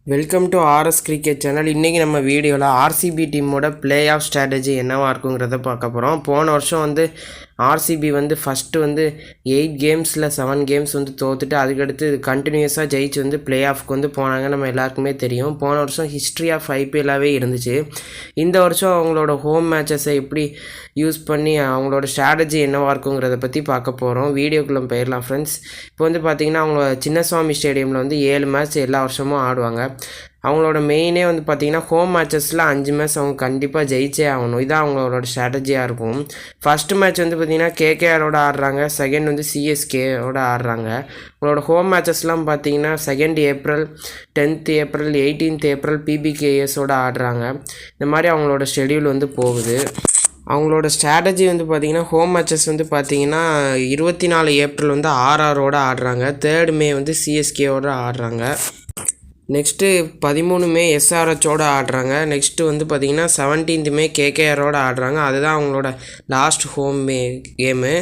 Welcome to RS cricket channel. இன்றைக்கி நம்ம வீடியோவில் ஆர்சிபி டீமோட பிளே ஆஃப் ஸ்ட்ராட்டஜி என்னவா இருக்குங்கிறத பார்க்க போகிறோம். போன வருஷம் வந்து ஆர்சிபி வந்து ஃபஸ்ட்டு வந்து 8 கேம்ஸில் 7 கேம்ஸ் வந்து தோற்றுட்டு அதுக்கடுத்து கண்டினியூஸாக ஜெயிச்சு வந்து பிளே ஆஃப்க்கு வந்து போனாங்க. நம்ம எல்லாருக்குமே தெரியும். போன வருஷம் ஹிஸ்ட்ரி ஆஃப் ஐபிஎல்லாகவே இருந்துச்சு. இந்த வருஷம் அவங்களோட ஹோம் மேட்சஸை எப்படி யூஸ் பண்ணி அவங்களோட ஸ்ட்ராட்டஜி என்னவாக இருக்குங்கிறத பற்றி பார்க்க போகிறோம். வீடியோக்குள்ளே போயிடலாம் ஃப்ரெண்ட்ஸ். இப்போ வந்து பார்த்திங்கன்னா அவங்க சின்னசுவாமி ஸ்டேடியமில் வந்து 7 மேட்ச் எல்லா வருஷமும் ஆடுவாங்க. அவங்களோட மெயினே வந்து பார்த்திங்கன்னா ஹோம் மேட்சஸில் 5 மேட்ச் அவங்க கண்டிப்பாக ஜெயிச்சே ஆகணும். இதான் அவங்களோட ஸ்ட்ராட்டஜியாக இருக்கும். ஃபஸ்ட்டு மேட்ச் வந்து பார்த்திங்கன்னா கேகேஆரோட ஆடுறாங்க. செகண்ட் வந்து சிஎஸ்கேவோட ஆடுறாங்க. அவங்களோட ஹோம் மேட்சஸ்லாம் பார்த்திங்கன்னா 2 April, 10th April, 18th April பிபிகேஎஸோட ஆடுறாங்க. இந்த மாதிரி அவங்களோட ஷெடியூல் வந்து போகுது. அவங்களோட ஸ்ட்ராட்டஜி வந்து பார்த்திங்கன்னா ஹோம் மேட்சஸ் வந்து பார்த்திங்கன்னா 24 ஏப்ரல் வந்து ஆர்ஆரோட ஆடுறாங்க. 3rd மே வந்து சிஎஸ்கேவோட ஆடுறாங்க. நெக்ஸ்ட்டு 13 மே எஸ்ஆர்ஹெச்சோடு ஆடுறாங்க. நெக்ஸ்ட்டு வந்து பார்த்திங்கன்னா 17th மே கேகேஆரோடு ஆடுறாங்க. அதுதான் அவங்களோட லாஸ்ட் ஹோம் கேமு.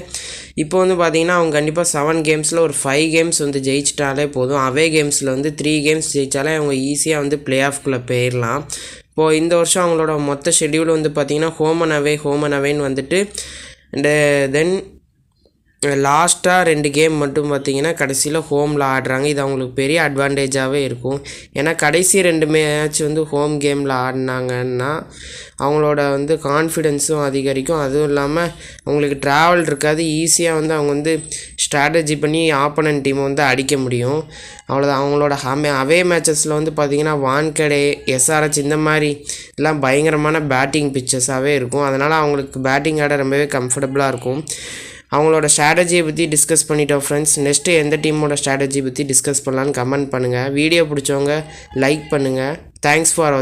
இப்போ வந்து பார்த்திங்கன்னா அவங்க கண்டிப்பாக 7 கேம்ஸில் ஒரு 5 கேம்ஸ் வந்து ஜெயிச்சிட்டாலே போதும். அவே கேம்ஸில் வந்து 3 கேம்ஸ் ஜெயித்தாலே அவங்க ஈஸியாக வந்து பிளே ஆஃப்குள்ளே போயிடலாம். இப்போது இந்த வருஷம் அவங்களோட மொத்த ஷெடியூல் வந்து பார்த்திங்கன்னா ஹோம் அண்ட் அவேன்னு வந்துட்டு அண்டு தென் லாஸ்ட்டாக 2 கேம் மட்டும் பார்த்திங்கன்னா கடைசியில் ஹோமில் ஆடுறாங்க. இது அவங்களுக்கு பெரிய அட்வான்டேஜாகவே இருக்கும். ஏன்னா கடைசி 2 மேட்ச் வந்து ஹோம் கேமில் ஆடினாங்கன்னா அவங்களோட வந்து கான்ஃபிடென்ஸும் அதிகரிக்கும். அதுவும் இல்லாமல் அவங்களுக்கு ட்ராவல் இருக்காது. ஈஸியாக வந்து அவங்க வந்து ஸ்ட்ராட்டஜி பண்ணி ஆப்போனன்ட் டீமை வந்து அடிக்க முடியும். அவ்வளோதான். அவங்களோட அவே மேட்சஸில் வந்து பார்த்திங்கன்னா வான்கடே, எஸ்ஆர்ஹெச் இந்த மாதிரி எல்லாம் பயங்கரமான பேட்டிங் பிச்சஸாகவே இருக்கும். அதனால் அவங்களுக்கு பேட்டிங் ஆட ரொம்பவே கம்ஃபர்டபுளாக இருக்கும். அவங்களோட ஸ்ட்ராட்டஜியை பற்றி டிஸ்கஸ் பண்ணிட்டோம் ஃப்ரெண்ட்ஸ். நெக்ஸ்ட்டு எந்த டீமோட ஸ்ட்ராட்டஜி பற்றி டிஸ்கஸ் பண்ணலான்னு கமெண்ட் பண்ணுங்கள். வீடியோ பிடிச்சவங்க லைக் பண்ணுங்கள். Thanks for